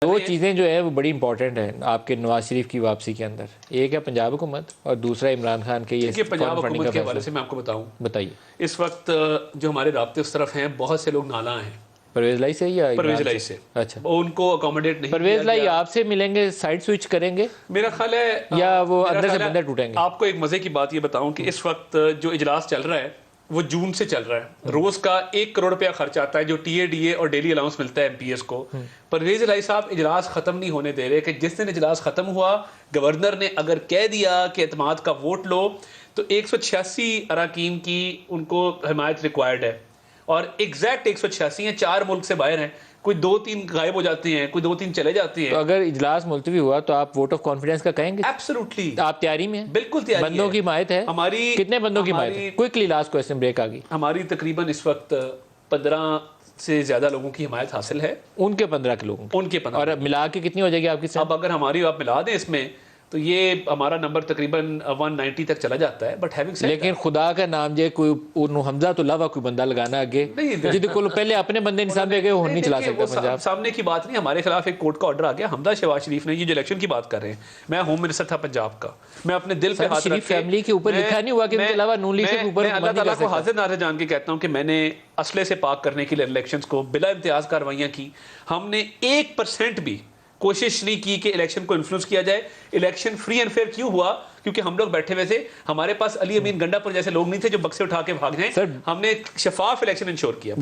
دو چیزیں جو ہے وہ بڑی امپورٹنٹ ہیں آپ کے نواز شریف کی واپسی کے اندر، ایک ہے پنجاب حکومت اور دوسرا عمران خان کے یہ پنجاب حکومت کے حوالے سے میں آپ کو بتاؤں، بتائیے اس وقت جو ہمارے رابطے اس طرف ہیں، بہت سے لوگ نالاں ہیں پرویز لائی سے یا پرویز لائی سے، اچھا ان کو اکوموڈیٹ نہیں پرویز لائی آپ سے ملیں گے سائڈ سوئچ کریں گے میرا خیال ہے، یا وہ اندر سے بندے ٹوٹیں گے؟ آپ کو ایک مزے کی بات یہ بتاؤں کہ اس وقت جو اجلاس چل رہا ہے وہ جون سے چل رہا ہے، روز کا 1 کروڑ روپیہ خرچ آتا ہے جو ٹی اے ڈی اے اور ڈیلی الاؤنس ملتا ہے ایم پی ایس کو۔ پرویز لائی صاحب اجلاس ختم نہیں ہونے دے رہے کہ جس دن اجلاس ختم ہوا گورنر نے اگر کہہ دیا کہ اعتماد کا ووٹ لو تو 186 اراکین کی ان کو حمایت ریکوائرڈ ہے، اور ایگزیکٹ 186 ہیں، 4 ملک سے باہر ہیں، کوئی 2-3 غائب ہو جاتے ہیں، کوئی 2-3 چلے جاتے ہیں۔ تو اگر اجلاس ملتوی ہوا تو آپ ووٹ آف کانفیڈنس کا کہیں گے؟ ایبسولوٹلی آپ تیاری میں ہیں؟ بالکل تیاری ہے۔ بندوں کی حمایت ہے؟ ہماری کتنے بندوں کی حمایت ہے؟ کوئکلی لاسٹ کوسچن بریک آگئی۔ ہماری تقریباً اس وقت 15 سے زیادہ لوگوں کی حمایت حاصل ہے، ان کے 15 کے لوگوں ان کے 15۔ اور ملا کے کتنی ہو جائے گی آپ کی؟ اب اگر ہماری آپ ملا دیں اس میں تو یہ ہمارا نمبر تقریباً 190 تک چلا جاتا ہے، بٹ ہیونگ سیڈ لیکن خدا کا نام جے کوئی حمزہ تو علاوہ کوئی بندہ لگانا آگے جدی کو پہلے اپنے بندے نظام پہ گئے وہ نہیں چلا سکتا پنجاب۔ سامنے کی بات نہیں، ہمارے خلاف ایک کورٹ کا آرڈر آ گیا، حمزہ شہباز شریف نے، یہ جو الیکشن کی بات کر رہے ہیں، میں ہوم منسٹر تھا پنجاب کا، میں اپنے دل پہ ہاتھ شریف فیملی کے اوپر لکھا نہیں ہوا کہ ان کے علاوہ نون لیگ کے اوپر میں اللہ تعالیٰ کو حاضر ناظر جان کے کہتا ہوں کہ میں نے اسلحے سے پاک کرنے کے لیے الیکشنز کو بلا امتیاز کاروائیاں کی، ہم نے 1% بھی کوشش نہیں کی کہ الیکشن کو انفلوئنس کیا جائے۔ الیکشن فری اینڈ فیئر کیوں ہوا؟ کیونکہ ہم لوگ بیٹھے ہوئے تھے، ہمارے پاس علی امین گنڈا پر جیسے لوگ نہیں تھے جو بکسے اٹھا کے بھاگ جائیں، ہم نے شفاف الیکشن انشور کیا۔